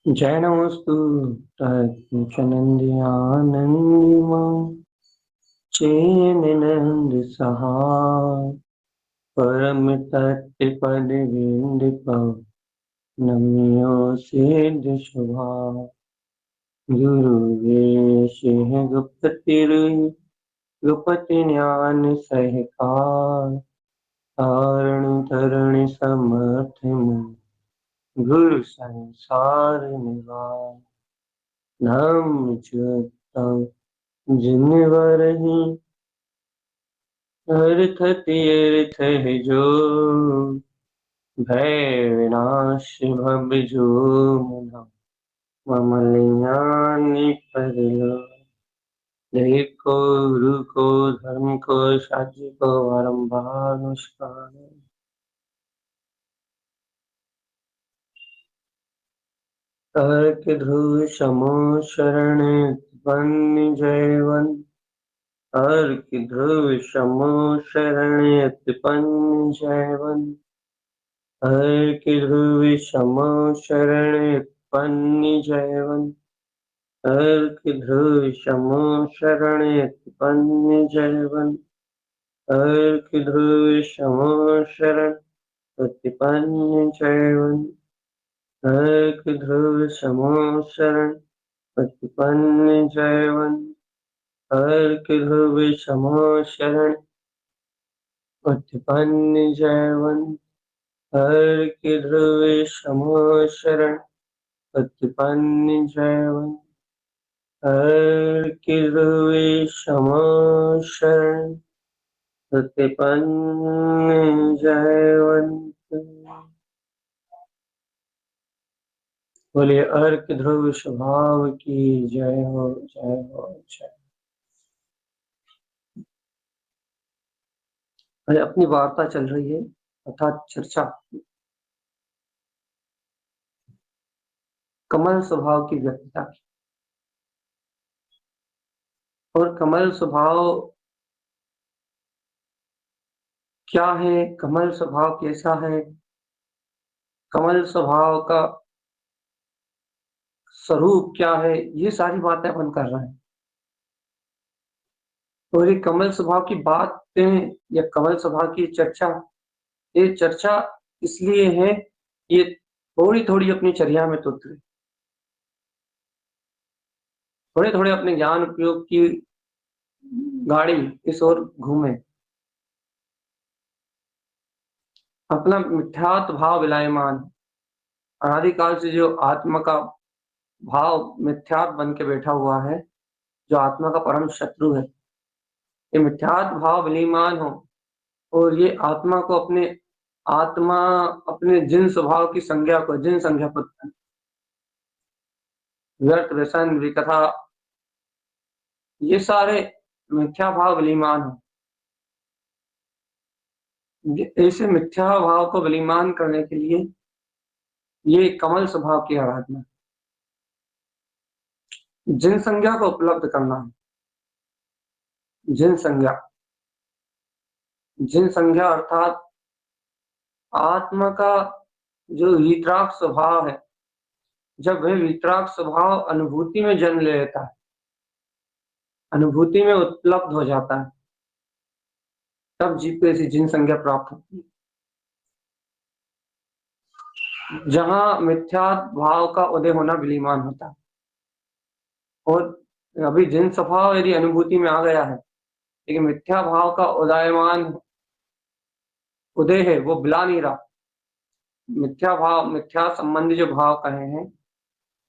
जैनोस्तु तच्चनन्द्यानन्दिमां चेन्नन्द सहाय परमतत्पदविन्दपौ नम्यो सिद्ध शुभा गुरुवेशिः गुप्तति ज्ञान सहकार तारण तरण समर्थ गुरु संसार निवार नाम चुतम जिनवरहि अर्थ तीर्थ है जो भय विनाश भव जो मुना ममलियानि परलो देखो गुरु को धर्म को शास्त्र को बारंबार नमस्कार। तर्क ध्रुव समो शरण बन जयवन तर्क ध्रुव समो शरण बन जयवन तर्क ध्रुव समो शरण बन जयवन तर्क ध्रुव समो शरण बन जयवन तर्क ध्रुव समो शरण प्रतिपन्न जयवन तर्क ध्रुव समो शरण प्रतिपन्न जयवन तर्क ध्रुव समो शरण प्रतिपन्न जयवन तर्क ध्रुव समो शरण प्रतिपन्न जयवन तर्क ध्रुव समो शरण प्रतिपन्न जयवंत। बोलिए अर्क ध्रुव स्वभाव की जय हो जय हो जय। अपनी वार्ता चल रही है अर्थात चर्चा कमल स्वभाव की व्यक्तिता की और कमल स्वभाव क्या है, कमल स्वभाव कैसा है, कमल स्वभाव का स्वरूप क्या है, ये सारी बातें अपन कर रहे हैं। और ये कमल स्वभाव की बातें या कमल स्वभाव की चर्चा, ये चर्चा इसलिए है ये थोड़ी थोड़ी अपनी चर्या में तो उतरे, थोड़े थोड़े अपने ज्ञान उपयोग की गाड़ी इस ओर घूमे, अपना मिथ्यात्व भाव विलायमान, अनादिकाल से जो आत्मा का भाव मिथ्यात्व बन के बैठा हुआ है, जो आत्मा का परम शत्रु है, ये मिथ्यात्व भाव विलीमान हो और ये आत्मा को अपने जिन स्वभाव की संज्ञा को जिन संज्ञा पर व्यर्थ व्यसन विकथा ये सारे मिथ्या भाव विलीमान हो। ऐसे मिथ्या भाव को विलीमान करने के लिए ये कमल स्वभाव की आराधना, जिन संज्ञा को उपलब्ध करना है, जिन संज्ञा अर्थात आत्मा का जो वीतराग स्वभाव है, जब वह वीतराग स्वभाव अनुभूति में जन्म ले लेता है, अनुभूति में उपलब्ध हो जाता है, तब जीव को ऐसी जिन संज्ञा प्राप्त होती है। जहां मिथ्या भाव का उदय होना विलीमान होता है और अभी जिन स्वभाव यदि अनुभूति में आ गया है लेकिन मिथ्या भाव का उदयमान उदय है वो बिला नहीं रहा, मिथ्या संबंधी जो भाव कहे हैं,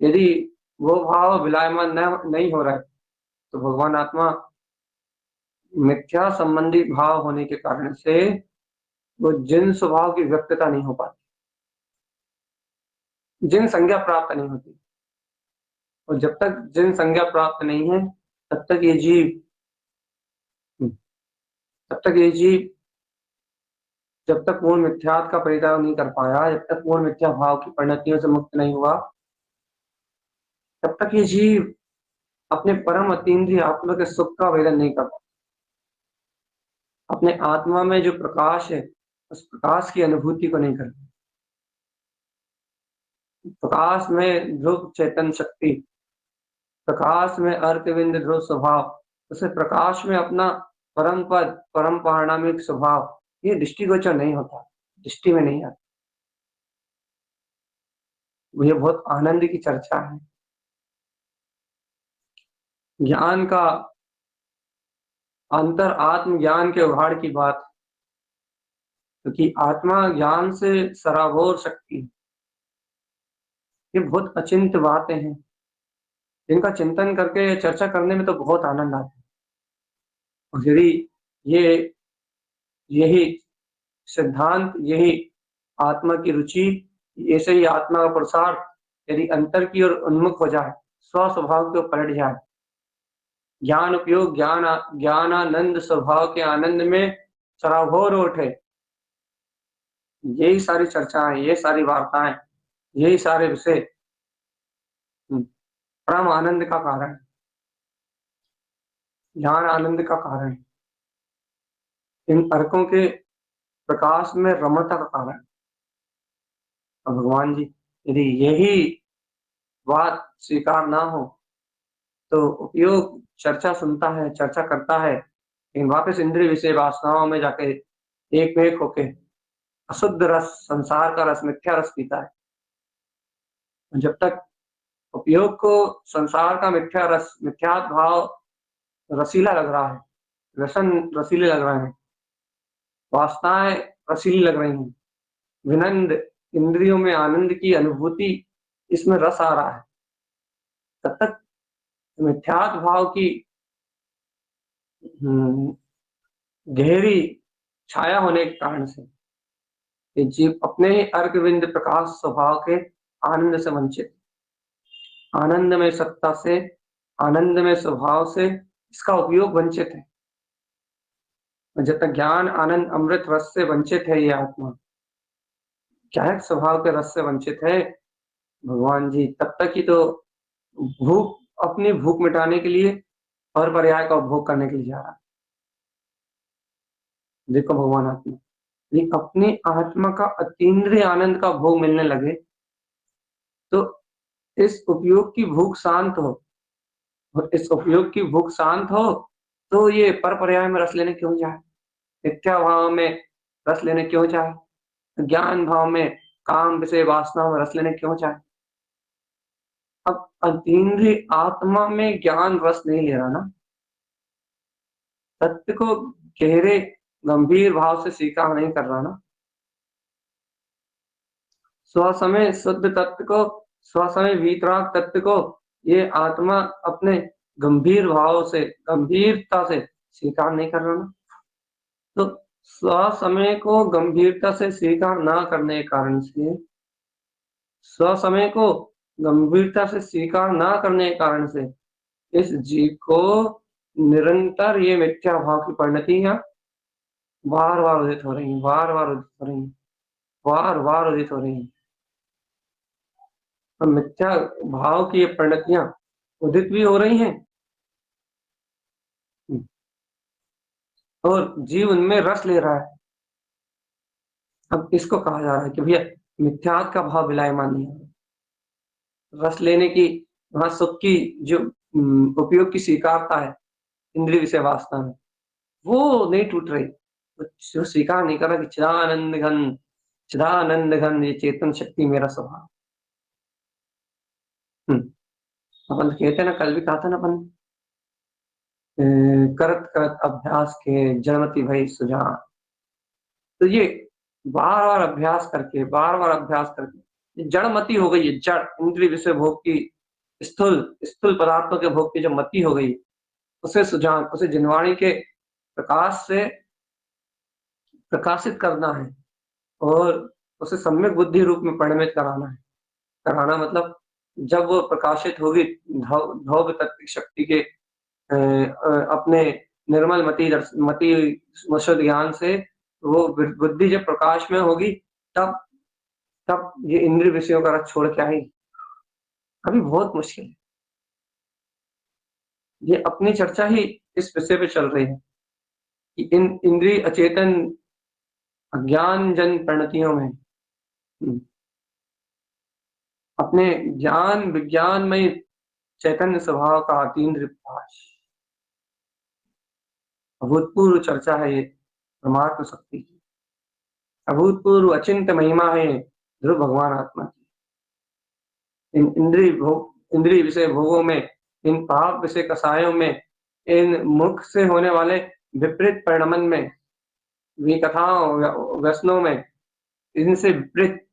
यदि वो भाव विलायमान नहीं हो रहा है तो भगवान आत्मा मिथ्या संबंधी भाव होने के कारण से वो जिन स्वभाव की व्यक्तता नहीं हो पाती, जिन संज्ञा प्राप्त नहीं होती। और जब तक जिन संज्ञा प्राप्त नहीं है तब तक ये जीव जब तक पूर्ण मिथ्यात्व का परित्याग नहीं कर पाया, जब तक पूर्ण मिथ्या भाव की परिणतियों से मुक्त नहीं हुआ, तब तक ये जीव अपने परम अतीन्द्रिय आत्मा के सुख का वेदन नहीं कर पाता, अपने आत्मा में जो प्रकाश है उस प्रकाश की अनुभूति को नहीं करता। प्रकाश में ध्रुव चेतन शक्ति, प्रकाश में अर्कविंद ध्रुव स्वभाव, उसे प्रकाश में अपना परम पद, परम पारणामिक स्वभाव, ये दृष्टिगोचर नहीं होता, दृष्टि में नहीं आता। ये बहुत आनंद की चर्चा है। ज्ञान का अंतर आत्म ज्ञान के उघाड़ की बात, क्योंकि आत्मा ज्ञान से सराबोर शक्ति, ये बहुत अचिंत्य बातें हैं, इनका चिंतन करके चर्चा करने में तो बहुत आनंद आता है। और यदि ये यही सिद्धांत, यही आत्मा की रुचि, ऐसे ही आत्मा का प्रसार यदि अंतर की ओर उन्मुख हो जाए, स्व स्वभाव को पलट जाए, ज्ञान उपयोग ज्ञानानंद स्वभाव के आनंद में सराबोर उठे, यही सारी चर्चाएं, ये सारी वार्ताएं, यही सारे विषय परम आनंद का कारण, ज्ञान आनंद का कारण, इन अर्कों के प्रकाश में रमणता का कारण। अब भगवान जी यदि यही बात स्वीकार ना हो तो उपयोग चर्चा सुनता है, चर्चा करता है, लेकिन वापस इंद्रिय विषय वासनाओं में जाके एक में एक होके अशुद्ध रस, संसार का रस, मिथ्या रस पीता है। जब तक उपयोग को संसार का मिथ्या रस, मिथ्यात्व भाव रसीला लग रहा है, व्यसन रसीले लग रहे हैं, वासनाएं रसीली लग रही हैं, विनंद इंद्रियों में आनंद की अनुभूति, इसमें रस आ रहा है, तब तक मिथ्यात्व भाव की गहरी छाया होने के कारण से ये जीव अपने ही अर्कविंद प्रकाश स्वभाव के आनंद से वंचित, आनंद में सत्ता से, आनंद में स्वभाव से इसका उपयोग वंचित है। जब तक ज्ञान आनंद अमृत रस से वंचित है ये आत्मा, क्या है स्वभाव के रस से वंचित है भगवान जी, तब तक ही तो भूख, अपनी भूख मिटाने के लिए और पर्याय का उपभोग करने के लिए जा रहा है। देखो भगवान आत्मा यदि अपनी आत्मा का अतीन्द्रिय आनंद का भोग मिलने लगे तो इस उपयोग की भूख शांत हो, और इस उपयोग की भूख शांत हो तो ये पर पर्याय में रस लेने क्यों जाए, मिथ्या भाव में रस लेने क्यों जाए, ज्ञान भाव में, काम विषय वासना में रस लेने क्यों जाए। अब अतीन्द्रिय आत्मा में ज्ञान रस नहीं ले रहा ना, सत्य को गहरे गंभीर भाव से स्वीकार नहीं कर रहा ना, स्वसमय शुद्ध तत्व को, स्वसमय वीतराग तत्व को ये आत्मा अपने गंभीर भाव से, गंभीरता से स्वीकार नहीं कर रहा ना, तो स्वसमय को गंभीरता से स्वीकार ना करने के कारण से, स्वसमय को गंभीरता से स्वीकार ना करने के कारण से इस जीव को निरंतर ये मिथ्या भाव की परिणतियां बार बार उदित हो रही हैं, बार बार उदित हो रही हैं, बार बार उदित हो रही हैं। और मिथ्या भाव की ये परिणतियां उदित भी हो रही हैं और जीव उनमें रस ले रहा है। अब इसको कहा जा रहा है कि भैया मिथ्यात्व का भाव विलायमान नहीं है, रस लेने की, वहां सुख की जो उपयोग की स्वीकारता है इंद्रिय विषय वासना में, वो नहीं टूट रही, जो स्वीकार नहीं कर रहा कि चिदानंद घन, चिदानंद घन ये चेतन शक्ति मेरा स्वभाव। अपन कहते ना, कल भी कहा था ना अपन, करत करत अभ्यास के जड़मति भई सुजान, तो ये बार बार अभ्यास करके, बार बार अभ्यास करके जड़मति हो गई है, जड़ इंद्रिय विषय भोग की, स्थूल स्थूल पदार्थों के भोग की जो मति हो गई, उसे सुजान, उसे जिनवाणी के प्रकाश से प्रकाशित करना है और उसे सम्यक बुद्धि रूप में परिणमित कराना है। कराना मतलब जब वो प्रकाशित होगी धौव तत्व शक्ति के अपने निर्मल मति मसद ज्ञान से, वो बुद्धि जब प्रकाश में होगी तब तब ये इंद्रिय विषयों का रस छोड़ के आएगी। अभी बहुत मुश्किल है, ये अपनी चर्चा ही इस विषय पे चल रही है कि इन इंद्रिय अचेतन अज्ञान जन परिणतियों में अपने ज्ञान विज्ञानमय चैतन्य स्वभाव का अतीन्द्रिय प्रकाश। अभूतपूर्व चर्चा है ये परमात्म शक्ति की, अभूतपूर्व अचिंत्य महिमा है ध्रुव भगवान आत्मा की। इन इंद्रिय विषय भोगों में, इन पाप विषय कसायों में, इन मुख से होने वाले विपरीत परिणमन में, विकथाओं व्यसनों में, इनसे विपरीत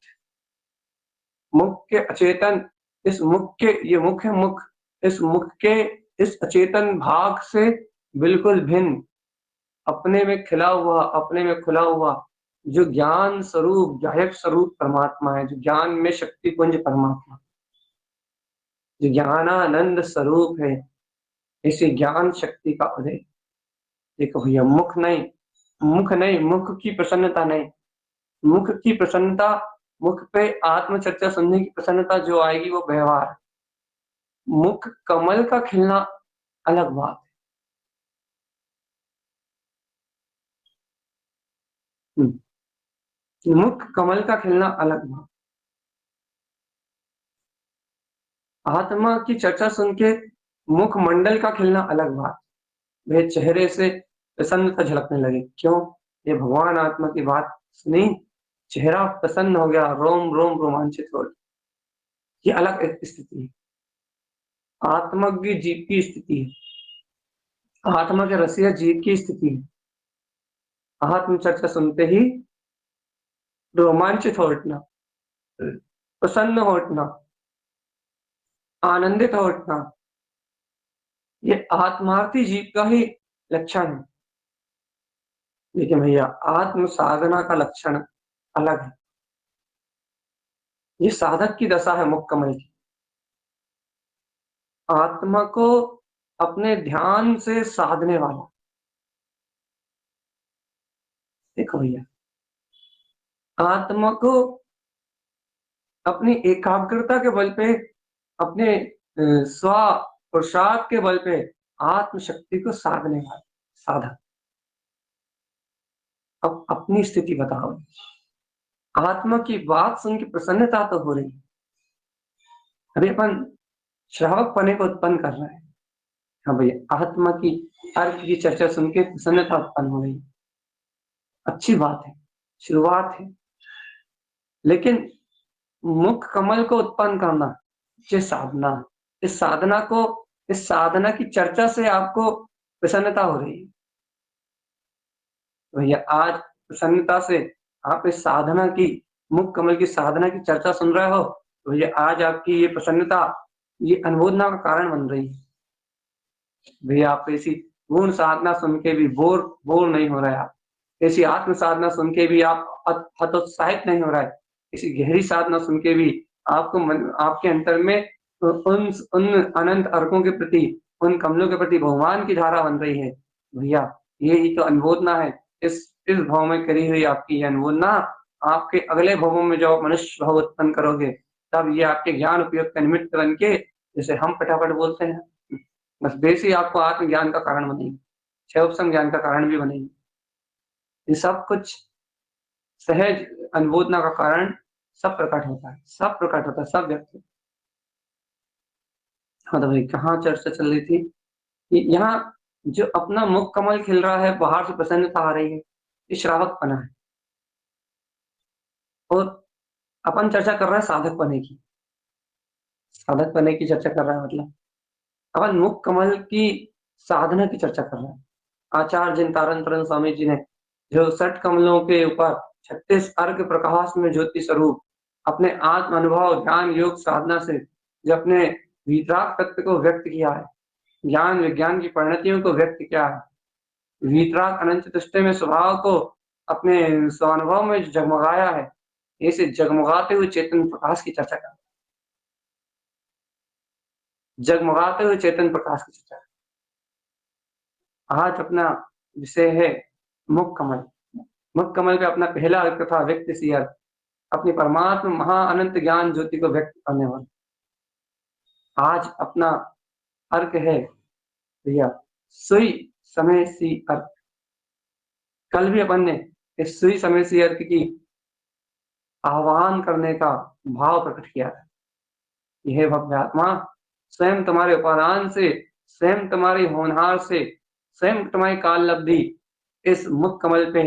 मुख के अचेतन, इस मुख के ये मुख है, मुख इस मुख के इस अचेतन भाग से बिल्कुल भिन्न, अपने में खिला हुआ, अपने में खुला हुआ जो ज्ञान स्वरूप, गायक स्वरूप परमात्मा है, जो ज्ञान में शक्ति पुंज परमात्मा, जो ज्ञानानंद स्वरूप है, इसी ज्ञान शक्ति का उदय। देखो भैया, मुख नहीं, मुख नहीं, मुख की प्रसन्नता नहीं, मुख की प्रसन्नता, मुख पे आत्मचर्चा सुनने की प्रसन्नता जो आएगी वो व्यवहार। मुख कमल का खिलना अलग बात है। मुख कमल का खिलना अलग बात। आत्मा की चर्चा सुन के मुख मंडल का खिलना अलग बात। वे चेहरे से प्रसन्नता झलकने लगी। क्यों? ये भगवान आत्मा की बात सुनी, चेहरा प्रसन्न हो गया, रोम रोम रोमांचित हो गया। ये अलग एक स्थिति है, आत्मज्ञ जीव की स्थिति है, आत्मा के रसिया जीव की स्थिति है। आत्म चर्चा सुनते ही रोमांचित हो उठना, प्रसन्न हो उठना, आनंदित हो उठना, ये आत्मार्थी जीव का ही लक्षण है। लेकिन भैया, आत्म साधना का लक्षण अलग है। ये साधक की दशा है मुख कमल की। आत्मा को अपने ध्यान से साधने वाला। देखो भैया, आत्मा को अपनी एकाग्रता के बल पे, अपने स्व पुरुषार्थ के बल पे आत्म शक्ति को साधने वाला साधक। अब अपनी स्थिति बताओ। आत्मा की बात सुन के प्रसन्नता तो हो रही है, अभी अपन श्रावक पने को उत्पन्न कर रहे हैं। हाँ भैया, आत्मा की अर्थ की चर्चा सुन के प्रसन्नता उत्पन्न हो रही है, अच्छी बात है, शुरुआत है। लेकिन मुख कमल को उत्पन्न करना ये साधना है। इस साधना को, इस साधना की चर्चा से आपको प्रसन्नता हो रही है। भैया, आज प्रसन्नता से आप इस साधना की, मुख कमल की साधना की चर्चा सुन रहे हो, तो भैया आज आपकी ये प्रसन्नता, ये अनुमोदना का कारण बन रही है। भैया, आप ऐसी पूर्ण साधना सुन के भी बोर नहीं हो रहे, आप ऐसी आत्म साधना सुन के भी आप हतोत्साहित नहीं हो रहा है, इसी गहरी साधना सुन के भी आपको आपके अंतर में उन अनंत अर्कों के प्रति, उन कमलों के प्रति भगवान की धारा बन रही है। भैया, ये ही तो अनुमोदना है। इस भाव में करी हुई आपकी यह अनुमोदना, आपके अगले भावों में जो मनुष्य भाव उत्पन्न करोगे, तब ये आपके ज्ञान उपयोग का निमित्त बन के, जैसे हम फटाफट बोलते हैं, बस बेसी आपको आत्मज्ञान का कारण बनेगी, क्षयोपम ज्ञान का कारण भी बनेगी। ये सब कुछ सहज अनुमोदना का कारण सब प्रकट होता है, सब प्रकट होता है, सब व्यक्त होता है। हाँ तो भाई, कहाँ चर्चा चल रही थी कि यहाँ जो अपना मुख कमल खिल रहा है, बाहर से प्रसन्नता आ रही है, ये श्रावक पना है। और अपन चर्चा कर रहे हैं साधक पने की, साधक पने की चर्चा कर रहे हैं, मतलब अपन मुख कमल की साधना की चर्चा कर रहे हैं। आचार्य जिनतारण तरन स्वामी जी ने जो 60 कमलों के ऊपर 36 अर्घ प्रकाश में ज्योति स्वरूप अपने आत्म अनुभव, ज्ञान, योग, साधना से जो अपने वीतराग तत्व को व्यक्त किया है, ज्ञान विज्ञान की परिणतियों को व्यक्त किया है, वीतराग अनंत तुष्टि में स्वभाव को अपने स्वानुभव में जगमगाया है, ऐसे जगमगाते हुए चेतन प्रकाश की चर्चा कर, जगमगाते हुए चेतन प्रकाश की चर्चा। आज अपना विषय है मुख कमल। मुख कमल पे अपना पहला अर्थ था व्यक्ति सी अर्थ, अपनी परमात्मा महा अनंत ज्ञान ज्योति को व्यक्त करने वाला। आज अपना अर्थ है भैया सुई समय सी अर्थ। कल भी अपन ने इस सुई समय सी अर्थ की आह्वान करने का भाव प्रकट किया था। यह भव्य आत्मा स्वयं तुम्हारे उपादान से, स्वयं तुम्हारी होनहार से, स्वयं तुम्हारी काल लब्धि इस मुख कमल पे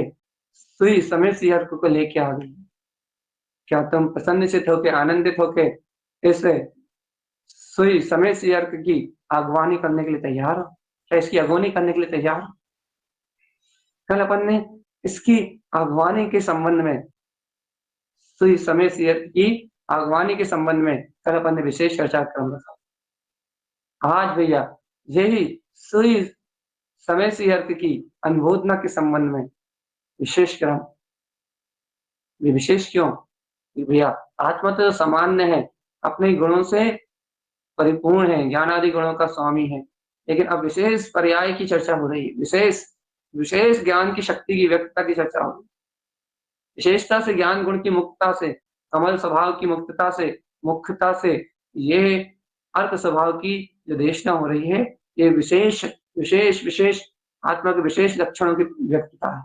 सुई समय सी अर्क को लेके आ गई। क्या तुम प्रसन्नचित होके, आनंदित होके इस सुई समय सी अर्क की अगवानी करने के लिए तैयार हो? क्या इसकी अगवानी करने के लिए तैयार हो? कल अपन ने इसकी अगवानी के संबंध में, सुई समय सी अर्क की अगवानी के संबंध में कल अपन ने विशेष चर्चा क्रम रखा। आज भैया यही सुई समय सी अर्क की अनुबोधना के संबंध में विशेष क्रम। ये विशेष क्यों? भैया आत्मा तो सामान्य है, अपने गुणों से परिपूर्ण है, ज्ञान आदि गुणों का स्वामी है, लेकिन अब विशेष पर्याय की चर्चा हो रही है, विशेष ज्ञान की शक्ति की व्यक्तता की चर्चा हो रही है। विशेषता से ज्ञान गुण की मुक्तता से, कमल स्वभाव की मुक्तता से, मुख्यता से ये अर्थ स्वभाव की जो देशना हो रही है, ये विशेष आत्मा के विशेष लक्षणों की व्यक्तता है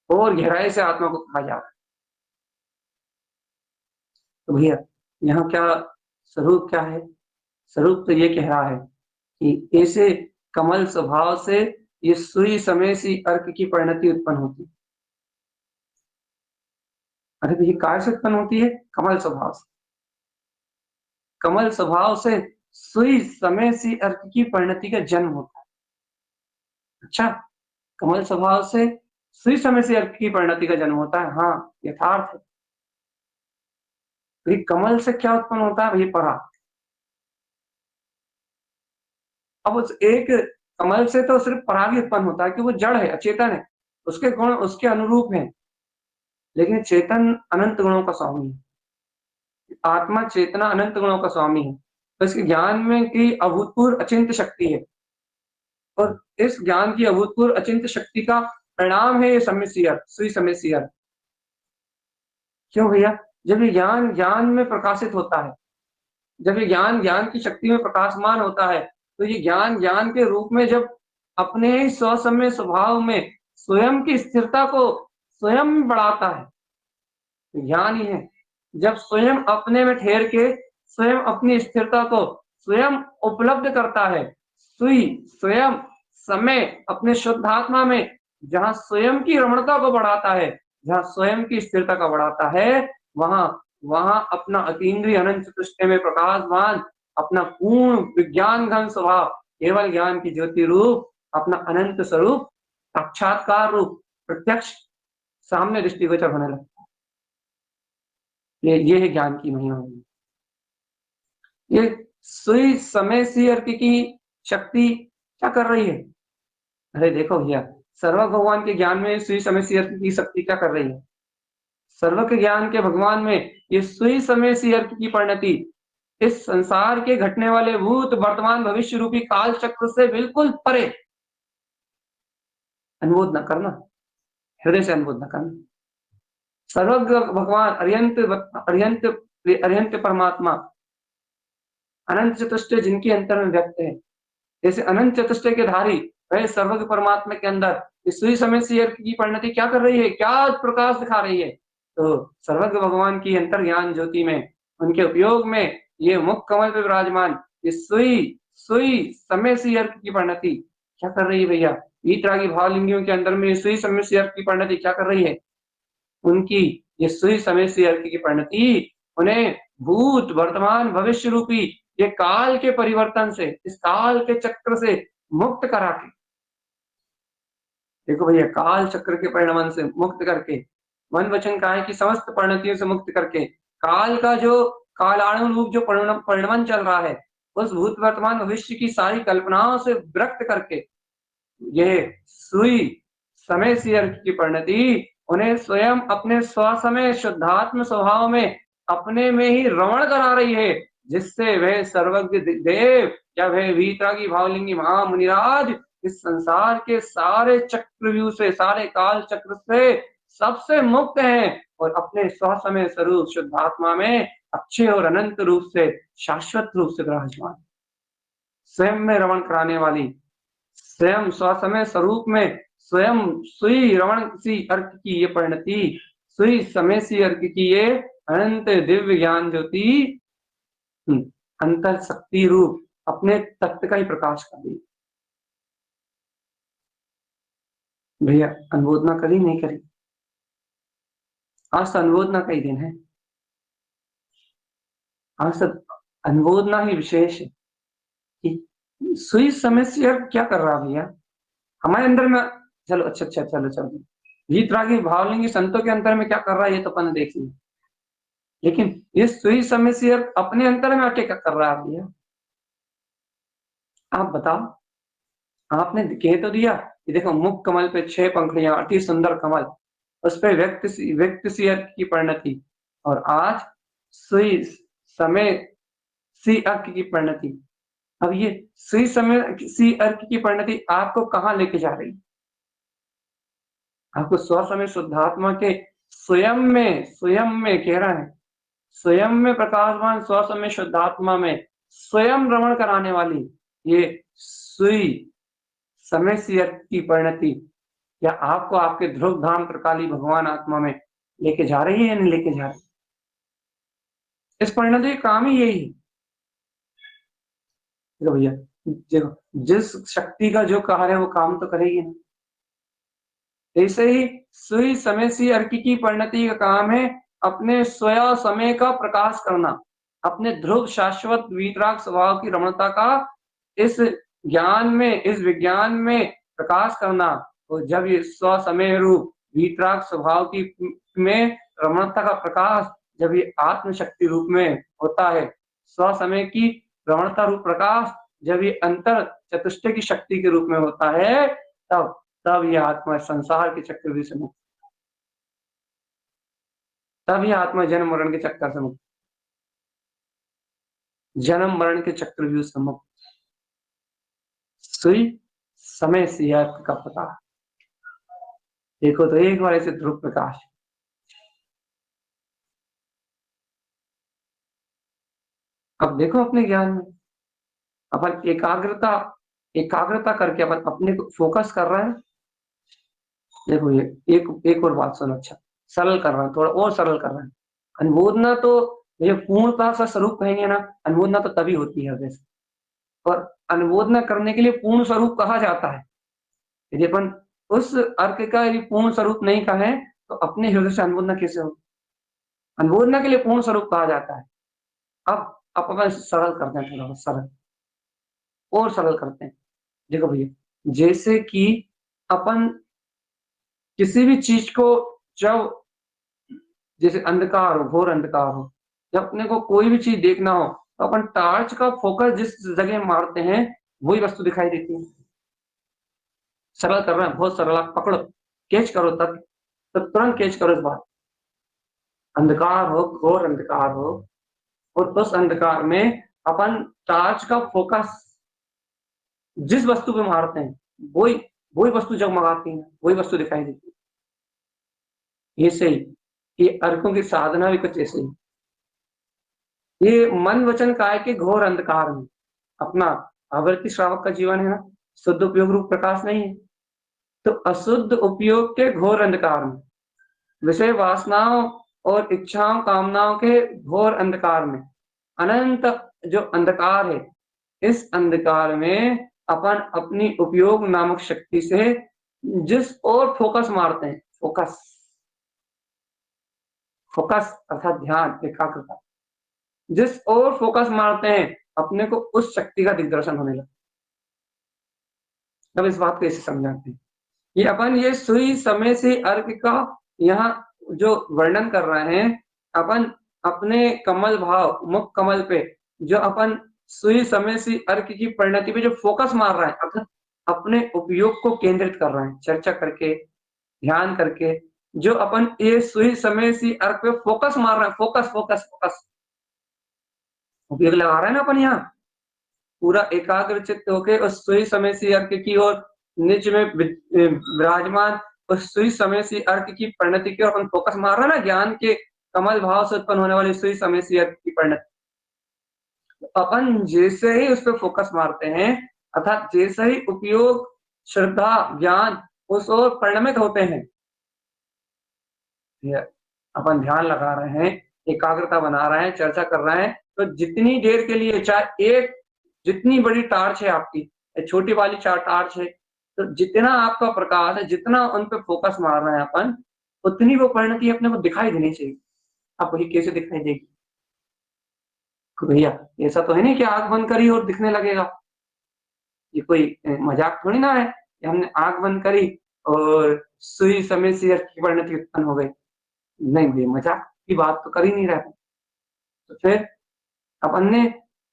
और गहराई से आत्मा को कहा जा रहा है। तो भैया यहाँ क्या स्वरूप क्या है? स्वरूप तो ये कह रहा है कि ऐसे कमल स्वभाव से ये सुई समय सी अर्क की परिणति उत्पन्न होती है। अरे तो ये काय से उत्पन्न होती है? कमल स्वभाव से। कमल स्वभाव से सुई समय सी अर्क की परिणति का जन्म होता है। अच्छा, कमल स्वभाव से सुई समय सी अर्क की परिणति का जन्म होता है। हाँ, यथार्थ है। तो ये कमल से क्या उत्पन्न होता है? वही परा। अब उस एक कमल से तो सिर्फ पराग ही उत्पन्न होता है कि वो जड़ है, अचेतन है, उसके गुण उसके अनुरूप हैं, लेकिन चेतन अनंत गुणों का स्वामी है। आत्मा चेतना अनंत गुणों का स्वामी है, तो इसके ज्ञान में की अभूतपूर्व अचिंत्य शक्ति है और इस ज्ञान की अभूतपूर्व अचिंत्य शक्ति का परिणाम है ये सुई समय सी अर्क। क्यों भैया? जब ये ज्ञान ज्ञान में प्रकाशित होता है, जब ये ज्ञान ज्ञान की शक्ति में प्रकाशमान होता है, तो ये ज्ञान ज्ञान के रूप में जब अपने स्वसमय स्वभाव में स्वयं की स्थिरता को स्वयं बढ़ाता है, ज्ञान ही है। जब स्वयं अपने में ठहर के स्वयं अपनी स्थिरता को स्वयं उपलब्ध करता है, सुई स्वयं समय अपने शुद्धात्मा में जहां स्वयं की रमणता को बढ़ाता है, जहां स्वयं की स्थिरता का बढ़ाता है, वहां अपना अतीन्द्रिय अनंत चतुष्टय में प्रकाशमान अपना पूर्ण विज्ञान घन स्वभाव, केवल ज्ञान की ज्योति रूप अपना अनंत स्वरूप साक्षात्कार रूप प्रत्यक्ष सामने दृष्टिगोचर होने लगता है। ये है ज्ञान की महिमा। ये सुई समय सी अर्क की शक्ति क्या कर रही है? अरे देखो भैया, सर्व भगवान के ज्ञान में सुई समय सी अर्क की शक्ति क्या कर रही है? सर्व के ज्ञान के भगवान में ये सुई समय सी अर्क की परिणति इस संसार के घटने वाले भूत वर्तमान भविष्य रूपी काल चक्र से बिल्कुल परे। अनुमोद न करना, हृदय से अनुमोद न करना। सर्वज्ञ भगवान अर्यंत परमात्मा अनंत चतुष्टय जिनके अंतर में व्यक्त है, जैसे अनंत चतुष्टय के धारी वह सर्वज्ञ परमात्मा के अंदर इस सुई समय सी अर्क की परिणति क्या कर रही है? क्या प्रकाश दिखा रही है? तो सर्वज्ञ भगवान की अंतर ज्ञान ज्योति में, उनके उपयोग में ये मुख कमल पे विराजमान ये सुई समय सी अर्क की परिणति क्या कर रही है भैया? वीतरागी भावलिंगियों के अंदर में सुई समय सी अर्क की परिणति क्या कर रही है? उनकी ये सुई समय सी अर्क की परिणति उन्हें भूत वर्तमान भविष्य रूपी ये काल के परिवर्तन से, इस काल के चक्र से मुक्त करा के, देखो भैया, काल चक्र के परिणमन से मुक्त करके, मन वचन काया की समस्त परिणतियों से मुक्त करके, काल का जो कालाणु रूप जो परिणमन चल रहा है, उस भूत वर्तमान भविष्य की सारी कल्पनाओं से विरक्त करके यह सुई समय सी अर्क की परिणति उन्हें स्वयं अपने स्वसमय शुद्धात्म स्वभाव में अपने में ही रमण करा रही है, जिससे वह सर्वज्ञ देव या वह वीतरागी भावलिंगी महामुनिराज इस संसार के सारे चक्रव्यूह से, सारे काल चक्र से सबसे मुक्त हैं और अपने स्वसमय स्वरूप शुद्धात्मा में अच्छे और अनंत रूप से, शाश्वत रूप से विराजमान, स्वयं में रमण कराने वाली, स्वयं स्वसमय स्वरूप में स्वयं सुई रमण सी अर्क की ये परिणति, सुई समय सी अर्क की ये अनंत दिव्य ज्ञान ज्योति अंतर शक्ति रूप अपने तत्व का ही प्रकाश कर दी। भैया अनुमोदना करी नहीं करी? आज तो अनुमोदना का ही दिन है। आज तो अनुमोदना ही विशेष है कि सुई समय से यार क्या कर रहा भैया हमारे अंदर में। चलो अच्छा चलो चलो वीतरागी भावलिंगी संतों के अंतर में क्या कर रहा है ये तो अपन देख लिया, लेकिन ये सुई समय से यार अपने अंतर में आके क्या कर रहा है भैया? आप बताओ। आपने कह तो दिया कि देखो मुख कमल पे 6 पंखुड़ियां, अति सुंदर कमल, उस पे व्यक्त सी अर्क की परिणति, और आज सुई समय सी अर्क की परिणति। अब ये सुई समय सी अर्क की परिणति आपको कहाँ लेके जा रही? आपको स्व समय शुद्धात्मा के स्वयं में कह रहा है, स्वयं में प्रकाशमान स्व समय शुद्धात्मा में स्वयं रमण कराने वाली ये सुई समय सी अर्क की परिणति या आपको आपके ध्रुव धाम त्रिकाली भगवान आत्मा में लेके जा रही है या नहीं लेके जा रही? इस परिणति का काम ही यही है। देखो भैया, देखो जिस शक्ति का जो कार्य है वो काम तो करेगी ना। ऐसे ही सुई समय सी अर्क की परिणति का काम है अपने स्वयं समय का प्रकाश करना, अपने ध्रुव शाश्वत वीतराग स्वभाव की रमणता का इस ज्ञान में, इस विज्ञान में प्रकाश करना। तो जब ये स्व समय रूप वीतराग स्वभाव की में रमणता का प्रकाश जब ये आत्मशक्ति रूप में होता है, स्व समय की रमणता रूप प्रकाश जब ये अंतर चतुष्टय की शक्ति के रूप में होता है, तब ये आत्मा संसार के चक्रव्यूह से मुक्त, तब ये आत्मा जन्म मरण के चक्कर से मुक्त, जन्म मरण के चक्रव्यूह से मुक्त। सुई समय से अर्थ का पता देखो तो एक बार ऐसे ध्रुव प्रकाश। अब देखो अपने ज्ञान में अपन एकाग्रता करके अपन अपने को फोकस कर रहे हैं। देखो ये एक और बात सुनो, अच्छा सरल कर रहा है, थोड़ा और सरल कर रहा है। अनुमोदना तो ये पूर्णता सा स्वरूप कहेंगे ना, अनुमोदना तो तभी होती है वैसे, और अनुमोदना करने के लिए पूर्ण स्वरूप कहा जाता है। यदि अपन उस अर्क का यदि पूर्ण स्वरूप नहीं कहें तो अपने हृदय से अनुमोदना कैसे हो? अनुमोदना के लिए पूर्ण स्वरूप कहा जाता है। अब अपन सरल करते हैं, थोड़ा सरल और सरल करते हैं। देखो भैया जैसे कि अपन किसी भी चीज को जब जैसे अंधकार हो, घोर अंधकार हो, जब अपने को कोई भी चीज देखना हो तो अपन टार्च का फोकस जिस जगह मारते हैं वही वस्तु दिखाई देती है। सरल कर रहे हैं, बहुत सरल, आप पकड़ो, कैच करो, तक तो तुरंत कैच करो इस बात। अंधकार हो, घोर अंधकार हो, और उस अंधकार में अपन टार्च का फोकस जिस वस्तु पे मारते हैं वही वही वस्तु जगमगाती है, वही वस्तु दिखाई देती है। ऐसे ही ये अर्कों की साधना भी कुछ ऐसे ही, ये मन वचन काय के घोर अंधकार में अपना आवृत्ति श्रावक का जीवन है ना, शुद्ध उपयोग रूप प्रकाश नहीं है, तो अशुद्ध उपयोग के घोर अंधकार में, विषय वासनाओं और इच्छाओं कामनाओं के घोर अंधकार में, अनंत जो अंधकार है, इस अंधकार में अपन अपनी उपयोग नामक शक्ति से जिस और फोकस मारते हैं, फोकस अर्थात ध्यान, एकाग्रता, जिस और फोकस मारते हैं अपने को उस शक्ति का दिग्दर्शन होने लगता है। अब इस बात को ऐसे समझाते हैं, ये अपन ये सुई समय से अर्क का यहाँ जो वर्णन कर रहे हैं, अपन अपने कमल भाव मुख कमल पे जो अपन सुई समय से अर्क की परिणति पे जो फोकस मार रहे हैं, अर्थात अपने उपयोग को केंद्रित कर रहे हैं, चर्चा करके ध्यान करके जो अपन ये सुई समय से अर्क पे फोकस मार रहे हैं, फोकस फोकस फोकस उपयोग लगा रहे हैं ना अपन यहाँ, पूरा एकाग्रचित्त होके उस सुई समय से अर्क की ओर निज में विराजमान उस सुई समय से अर्क की परिणति की ओर अपन फोकस मार रहे हैं ना, ज्ञान के कमल भाव से उत्पन्न होने वाली सुई समय से अर्क की परिणति। अपन जैसे ही उस पर फोकस मारते हैं, अर्थात जैसे ही उपयोग श्रद्धा ज्ञान उस ओर परिणमित होते हैं, अपन ध्यान लगा रहे हैं, एकाग्रता बना रहे हैं, चर्चा कर रहे हैं, तो जितनी देर के लिए, चाहे एक जितनी बड़ी टार्च है आपकी, छोटी वाली टार्च है, तो जितना आपका प्रकाश है, जितना उन पे फोकस मार रहे हैं अपन, उतनी वो परिणति अपने को दिखाई देनी चाहिए। अब वही कैसे दिखाई देगी? तो भैया ऐसा तो है नहीं कि आंख बंद करी और दिखने लगेगा। ये कोई मजाक थोड़ी ना है कि हमने आंख बंद करी और सुई समय से की परिणति उत्पन्न हो गई। नहीं भैया, मजाक की बात तो कर ही नहीं रहे। तो फिर अपन ने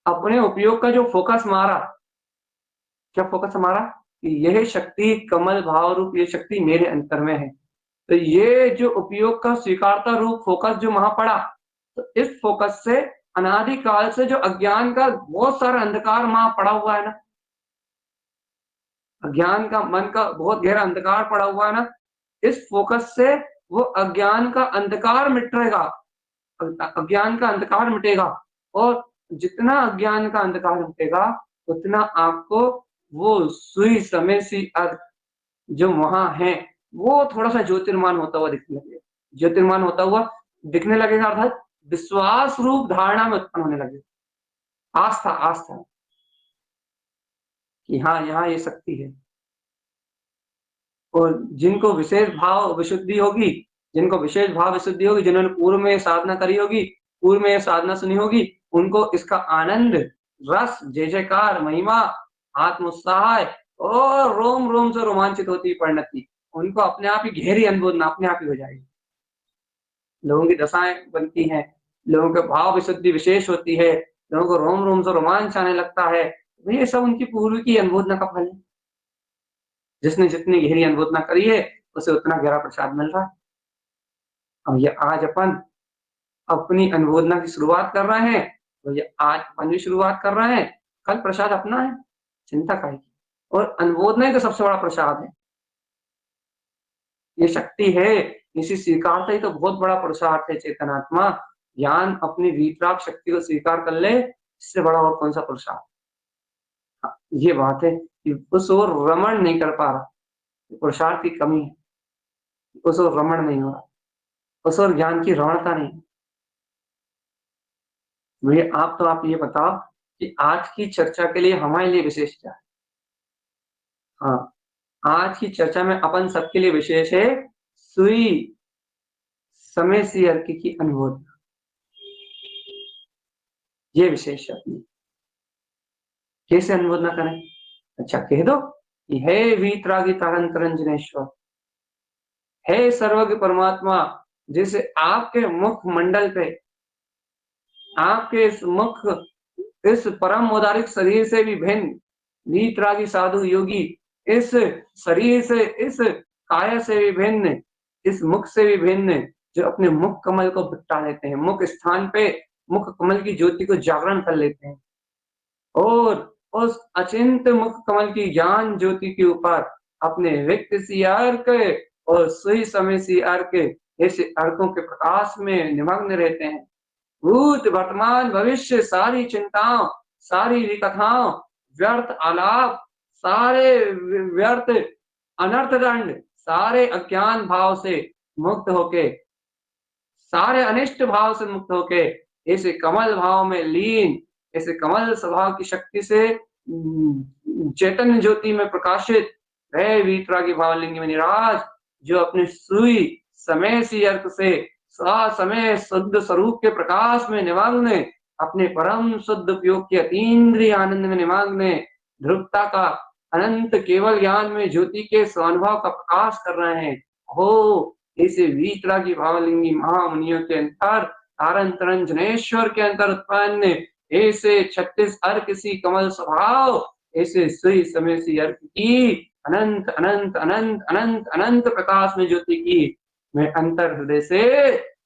अपने उपयोग का जो फोकस मारा, क्या फोकस हमारा कि यह शक्ति कमल भाव रूप, ये शक्ति मेरे अंतर में है। तो ये जो उपयोग का स्वीकारता रूप फोकस जो वहां पड़ा, तो इस फोकस से अनादि काल से जो अज्ञान का बहुत सारा अंधकार वहां पड़ा हुआ है ना, अज्ञान का मन का बहुत गहरा अंधकार पड़ा हुआ है ना, इस फोकस से वो अज्ञान का अंधकार मिटेगा, अज्ञान का अंधकार मिटेगा। और जितना अज्ञान का अंधकार मिटेगा, उतना आपको वो सुई समय सी अर्थ जो वहां है, वो थोड़ा सा ज्योतिर्मान होता हुआ दिखने लगेगा। ज्योतिर्मान होता हुआ दिखने लगेगा, अर्थात विश्वास रूप धारणा में उत्पन्न होने लगेगा। आस्था, आस्था कि हाँ, यहाँ ये शक्ति है। और जिनको विशेष भाव विशुद्धि होगी, जिनको विशेष भाव विशुद्धि होगी, जिन्होंने पूर्व में साधना करी होगी, पूर्व में साधना सुनी होगी, उनको इसका आनंद, रस, जय जयकार, महिमा, आत्म उत्साह और रोम रोम से रोमांचित होती परिणति, उनको अपने आप ही गहरी अनुभूति अपने आप ही हो जाएगी। लोगों की दशाएं बनती हैं, लोगों के भाव विशुद्धि विशेष होती है, लोगों को रोम रोम से रोमांच आने लगता है। ये सब उनकी पूर्व की अनुभूति का फल है। जिसने जितनी गहरी अनुभूति करी है, उसे उतना गहरा प्रसाद मिल रहा है। अब ये आज अपन अपनी अनुभूति की शुरुआत कर रहे हैं, तो ये आज अपन भी शुरुआत कर रहे हैं, कल प्रसाद अपना है, चिंता काहे की। और अनुभूति ही तो सबसे बड़ा प्रसाद है, ये शक्ति है, इसी स्वीकारता ही तो बहुत बड़ा पुरुषार्थ है। चेतनात्मा ज्ञान अपनी वीतराग शक्ति को स्वीकार कर ले, इससे बड़ा और कौन सा पुरुषार्थ। हाँ, ये बात है कि उस ओर रमण नहीं कर पा रहा, पुरुषार्थ की कमी है, उस ओर रमण नहीं हो रहा, उस ओर ज्ञान की रमणता नहीं। मुझे आप ये बताओ कि आज की चर्चा के लिए हमारे लिए विशेष क्या है? हाँ, आज की चर्चा में अपन सबके लिए विशेष है सुई समय सी अर्की की अनुभूति, ये विशेष है अपनी। कैसे अनुभूति ना करें? अच्छा कह दो कि हे वीतरागी तारंत रंजनेश्वर, हे सर्वज्ञ परमात्मा, जैसे आपके मुख मंडल पे, आपके इस मुख, इस परम उदारिक शरीर से भी भिन्न वीतरागी साधु योगी, इस शरीर से, इस काया से भी भिन्न, इस मुख से भी भिन्न, जो अपने मुख कमल को बिटा लेते हैं, मुख स्थान पे मुख कमल की ज्योति को जागरण कर लेते हैं, और उस अचिंत मुख कमल की ज्ञान ज्योति के ऊपर अपने रिक्त सी अर्क और सुई समय सी अर्क, ऐसे अर्कों के प्रकाश में निमग्न रहते हैं। भूत वर्तमान भविष्य सारी चिंताओं, सारी विकथाओं, व्यर्थ आलाप, सारे व्यर्थ अनर्थ दंड, सारे अज्ञान भाव से मुक्त होके, सारे अनिष्ट भाव से मुक्त होके, ऐसे कमल भाव में लीन, ऐसे कमल स्वभाव की शक्ति से चैतन्य ज्योति में प्रकाशित वह वीतरागी भावलिंग में निराज, जो अपने सुई समय सी अर्थ से समय शुद्ध स्वरूप के प्रकाश में निमग्न, अपने परम शुद्ध उपयोग के अतीन्द्रिय आनंद में निमग्न, ध्रुवता का अनंत केवल ज्ञान में ज्योति के स्वानुभव का प्रकाश कर रहे हैं। हो ऐसे वीतरागी भावलिंगी महामुनियों के अंतर तारंतरंजनेश्वर के अंतर उत्पन्न ऐसे 36 अर्क सी कमल स्वभाव, ऐसे सुई समय सी अर्क की अनंत अनंत अनंत अनंत अनंत प्रकाश में ज्योति की मैं अंतर हृदय से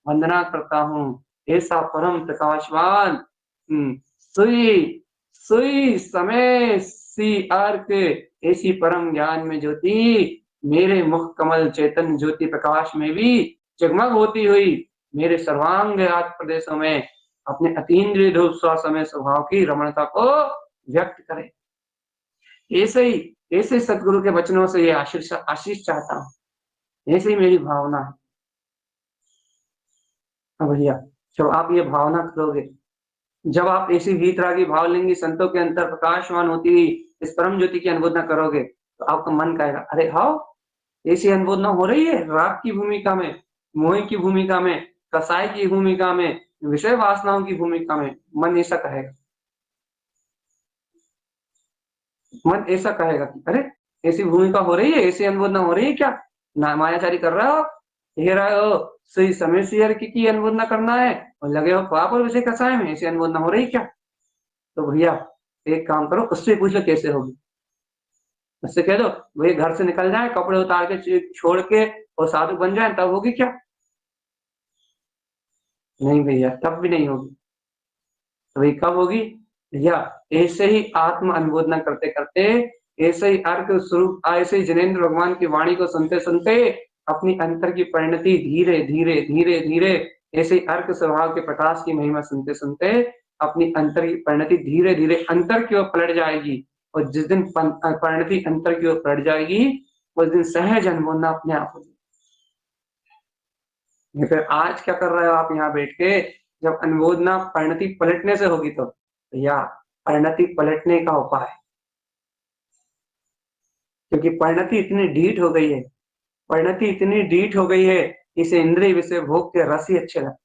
वंदना करता हूँ। ऐसा परम प्रकाशवान सुई सुई समय सी अर्क, ऐसी परम ज्ञान में ज्योति मेरे मुख कमल चैतन्य ज्योति प्रकाश में भी जगमग होती हुई मेरे सर्वांग आत्म प्रदेशों में अपने अतीन्द्रिय ध्रुव स्वसमय स्वभाव की रमणता को व्यक्त करे। ऐसे ही सदगुरु के वचनों से ये आशीष चाहता हूँ, ऐसे ही मेरी भावना है। भैया जब आप ये भावना करोगे जब आप ऐसी वीतरागी भावलिंगी संतों के अंतर प्रकाशमान होती हुई इस परम ज्योति की अनुमोदना करोगे तो आपका मन कहेगा, अरे हाउ ऐसी अनुमोदना हो रही है राग की भूमिका में, मोह की भूमिका में, कसाई की भूमिका में, विषय वासनाओं की भूमिका में। मन ऐसा कहेगा, मन ऐसा कहेगा कि अरे ऐसी भूमिका हो रही है, ऐसी अनुमोदना हो रही है क्या, ना मायाचारी कर रहे हो, ये रहे हो सही समय से यार की अनुमोदना करना है और लगे हो पाप और विषय कसाय में, ऐसी अनुमोदना हो रही है क्या। तो भैया एक काम करो, उससे पूछ लो कैसे होगी। उससे कह दो वही घर से निकल जाए, कपड़े उतार के छोड़ के और साधु बन जाए, तब होगी क्या। नहीं भैया, तब भी नहीं होगी। तो वही कब होगी भैया, ऐसे ही आत्म अनुमोदना करते करते, ऐसे ही अर्क स्वरूप, ऐसे ही जनेन्द्र भगवान की वाणी को सुनते सुनते अपनी अंतर की परिणति धीरे धीरे धीरे धीरे, ऐसे ही अर्क स्वभाव के प्रकाश की महिमा सुनते सुनते अपनी अंतर की परिणति धीरे धीरे अंतर की ओर पलट जाएगी। और जिस दिन परिणति अंतर की ओर पलट जाएगी, उस दिन सहज अनुमोदना अपने आप हो जाएगी। फिर आज क्या कर रहे हो आप यहाँ बैठ के, जब अनुमोदना परिणति पलटने से होगी तो या परिणति पलटने का उपाय, क्योंकि परिणति इतनी ढीठ हो गई है, परिणति इतनी ढीठ हो गई है, इसे इंद्रिय विषय भोग के रस ही अच्छे लगते।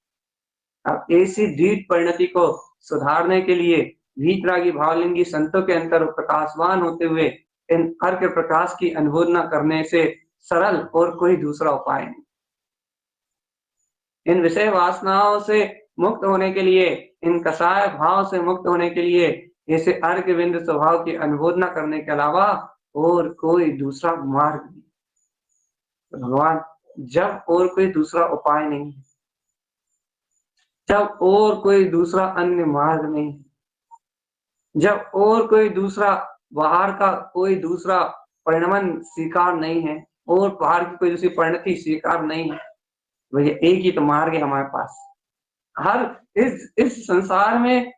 अब ऐसी ढीठ परिणति को सुधारने के लिए वीतरागी भावलिंगी संतों के अंतर प्रकाशवान होते हुए इन अर्क प्रकाश की अनुमोदना करने से सरल और कोई दूसरा उपाय नहीं। इन विषय वासनाओं से मुक्त होने के लिए, इन कसाय भाव से मुक्त होने के लिए ऐसे अर्घ विंद स्वभाव की अनुमोदना करने के अलावा और कोई दूसरा मार्ग नहीं। तो भगवान, जब और कोई दूसरा उपाय नहीं, जब और कोई दूसरा अन्य मार्ग नहीं, जब और कोई दूसरा बाहर का कोई दूसरा परिणमन स्वीकार नहीं है और बाहर की कोई दूसरी परिणति स्वीकार नहीं है, भैया एक ही तो मार्ग है हमारे पास। हर इस संसार में,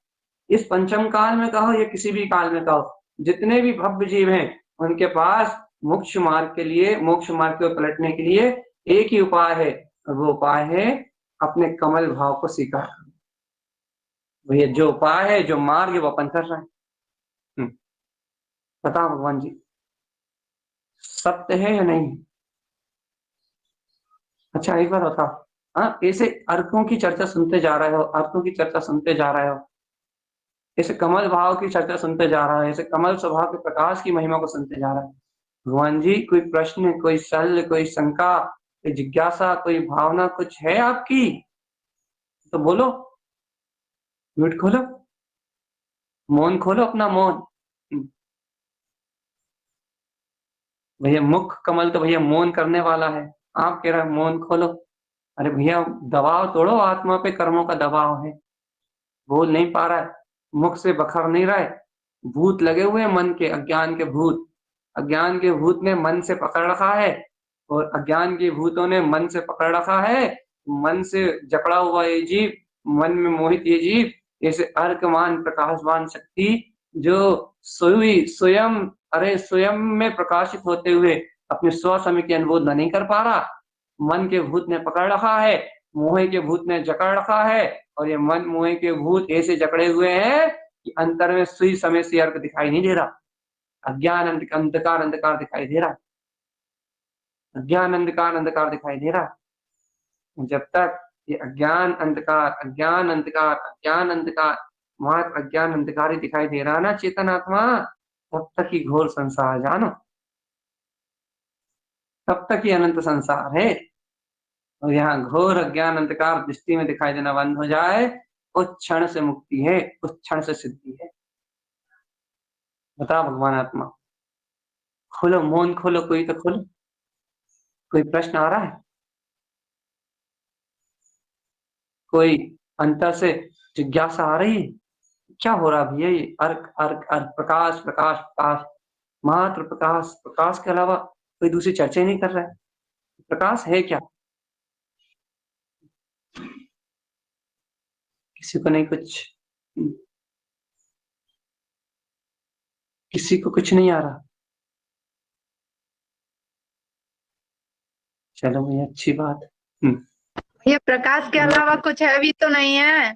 इस पंचम काल में कहो या किसी भी काल में कहो, जितने भी भव्य जीव हैं उनके पास मोक्ष मार्ग के लिए, मोक्ष मार्ग को पलटने के लिए एक ही उपाय है, और वो उपाय है अपने कमल भाव को स्वीकार करना। भैया जो उपाय है, जो मार्ग है, वो अपन कर रहे हैं। बताओ भगवान जी, सत्य है या नहीं। अच्छा एक बार बताओ, हाँ ऐसे अर्थों की चर्चा सुनते जा रहे हो, अर्थों की चर्चा सुनते जा रहे हो, ऐसे कमल भाव की चर्चा सुनते जा रहा है, ऐसे कमल स्वभाव के प्रकाश की महिमा को सुनते जा रहा है। भगवान जी कोई प्रश्न, कोई शल्य, कोई शंका, कोई जिज्ञासा, कोई भावना कुछ है आपकी तो बोलो, म्यूट खोलो, मौन खोलो अपना मौन। भैया मुख कमल तो भैया मौन करने वाला है, आप कह रहे हैं मौन खोलो। अरे भैया दबाव तोड़ो, आत्मा पे कर्मों का दबाव है, बोल नहीं पा रहा है, मुख से बखर नहीं रहा है, भूत लगे हुए हैं मन के, अज्ञान के भूत, अज्ञान के भूत ने मन से पकड़ रखा है, और अज्ञान के भूतों ने मन से पकड़ रखा है। मन से जकड़ा हुआ ये जीव, मन में मोहित ये जीव, ऐसे अर्कमान प्रकाशवान शक्ति जो स्वयं, अरे स्वयं में प्रकाशित होते हुए अपने स्व समय की अनुबोधना नहीं कर पा रहा, मन के भूत ने पकड़ रखा है, मोह के भूत ने जकड़ रखा है, और ये मन मोह के भूत ऐसे जकड़े हुए हैं कि अंतर में सुई समय से अर्क दिखाई नहीं दे रहा, अज्ञान अंधकार अंधकार दिखाई दे रहा, अज्ञान अंधकार अंधकार दिखाई दे रहा। जब तक ये अज्ञान अंधकार, अज्ञान अंधकार, अज्ञान अंधकार, मात्र अज्ञान अंधकार ही दिखाई दे रहा ना चेतन आत्मा, तब तक ही घोर संसार जानो, तब तक ही अनंत संसार है। और यहाँ घोर अज्ञान अंधकार दृष्टि में दिखाई देना बंद हो जाए, उस क्षण से मुक्ति है, उस क्षण से सिद्धि है। बताओ भगवान आत्मा, खोलो मौन खोलो, कोई तो खोलो, कोई प्रश्न आ रहा है, कोई अंतर से जिज्ञासा आ रही है, क्या हो रहा भैया, ये अर्क अर्क अर्क, प्रकाश प्रकाश प्रकाश, मात्र प्रकाश, प्रकाश के अलावा कोई दूसरी चर्चा ही नहीं कर रहा है, प्रकाश है क्या। किसी को नहीं कुछ, किसी को कुछ नहीं आ रहा। चलो भैया अच्छी बात। ये प्रकाश के अलावा कुछ है भी तो नहीं है।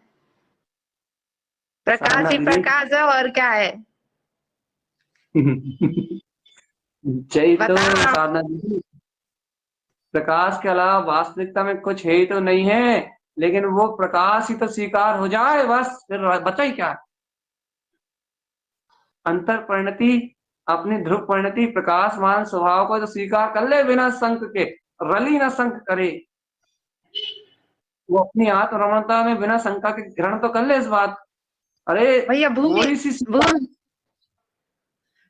प्रकाश ही साधना प्रकाश है, और क्या है? दीदी यही तो बताओ आप। साधना दीदी, प्रकाश के अलावा वास्तविकता में कुछ है ही तो नहीं है, लेकिन वो प्रकाश ही तो स्वीकार हो जाए बस, फिर बचा ही क्या। अंतर परिणति, अपनी ध्रुव परिणति प्रकाशमान स्वभाव को तो स्वीकार कर ले बिना शंक के, रली न शंक करे। वो अपनी आत्म रमणता में बिना शंका के ग्रहण तो कर ले इस बात। अरे भैया भूमि थोड़ी सी भूमि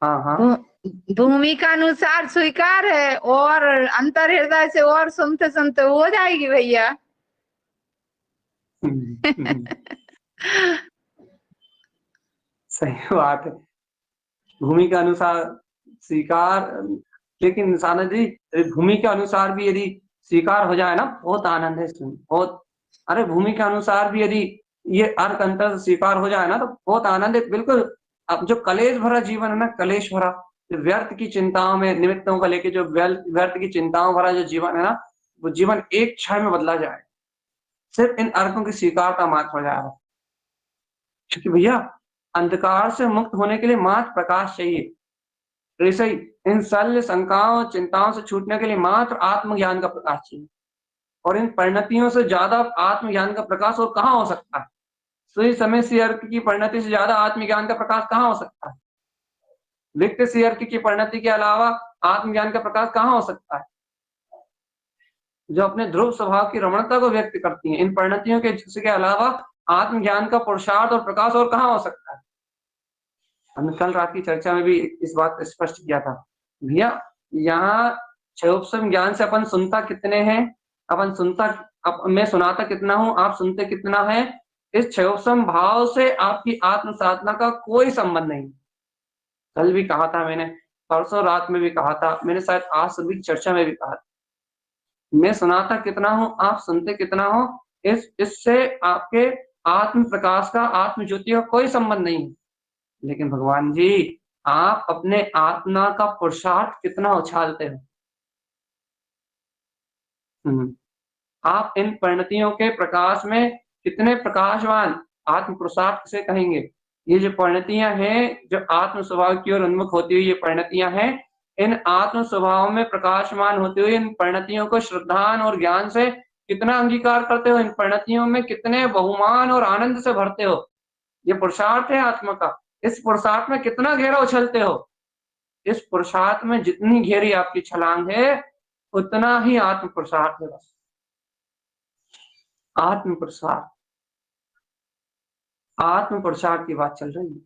हाँ हाँ भूमि का अनुसार स्वीकार है, और अंतर हृदय से और सुनते सुनते हो जाएगी भैया। सही बात है, भूमि के अनुसार स्वीकार, लेकिन इंसान जी भूमि के अनुसार भी यदि स्वीकार हो जाए ना, बहुत आनंद है इसमें, बहुत। अरे भूमि के अनुसार भी यदि ये अर्थ अंतर स्वीकार हो जाए ना, तो बहुत आनंद है बिल्कुल। अब जो कलेश भरा जीवन है ना, कलेश भरा, व्यर्थ की चिंताओं में निमित्तों को लेके जो व्यर्थ की चिंताओं भरा जो जीवन है ना, वो जीवन एक क्षण में बदला जाए, सिर्फ इन अर्कों की स्वीकारता मात्र हो जाएगा। क्योंकि भैया अंधकार से मुक्त होने के लिए मात्र प्रकाश चाहिए, ऐसे ही इन शल्य शंकाओं चिंताओं से छूटने के लिए मात्र आत्मज्ञान का प्रकाश चाहिए। और इन परिणतियों से ज्यादा आत्मज्ञान का प्रकाश और कहाँ हो सकता है? सुई समय से अर्क की परिणति से ज्यादा आत्मज्ञान का प्रकाश कहाँ हो सकता है? वित्त से अर्क की परिणति के अलावा आत्मज्ञान का प्रकाश कहाँ हो सकता है? जो अपने ध्रुव स्वभाव की रमणता को व्यक्त करती हैं, इन परिणतियों के अलावा आत्मज्ञान का पुरुषार्थ और प्रकाश और कहाँ हो सकता है? हमने कल रात की चर्चा में भी इस बात को स्पष्ट किया था भैया। यहाँ क्षयोपम ज्ञान से अपन सुनता कितने हैं, अपन सुनता, मैं सुनाता कितना हूँ, आप सुनते कितना है, इस क्षयोपम भाव से आपकी आत्म साधना का कोई संबंध नहीं। कल भी कहा था मैंने, परसों रात में भी कहा था मैंने, शायद आज सुबह चर्चा में भी कहा था, मैं सुनाता कितना हूँ, आप सुनते कितना हो, इससे आपके आत्म प्रकाश का, आत्म ज्योति का कोई संबंध नहीं है। लेकिन भगवान जी, आप अपने आत्मा का पुरुषार्थ कितना उछालते हो। आप इन परिणतियों के प्रकाश में कितने प्रकाशवान, आत्म पुरुषार्थ से कहेंगे। ये जो परिणतियां हैं, जो आत्म स्वभाव की ओर उन्मुख होती हुई ये परिणतियां हैं, इन आत्म स्वभाव में प्रकाशमान होते हुए इन परिणतियों को श्रद्धान और ज्ञान से कितना अंगीकार करते हो, इन परिणतियों में कितने बहुमान और आनंद से भरते हो। ये पुरुषार्थ है आत्मा का, इस पुरुषार्थ में कितना गहरा उछलते हो। इस पुरुषार्थ में जितनी गहरी आपकी छलांग है, उतना ही आत्म पुरुषार्थ है। बस आत्म पुरुषार्थ, आत्म पुरुषार्थ की बात चल रही है।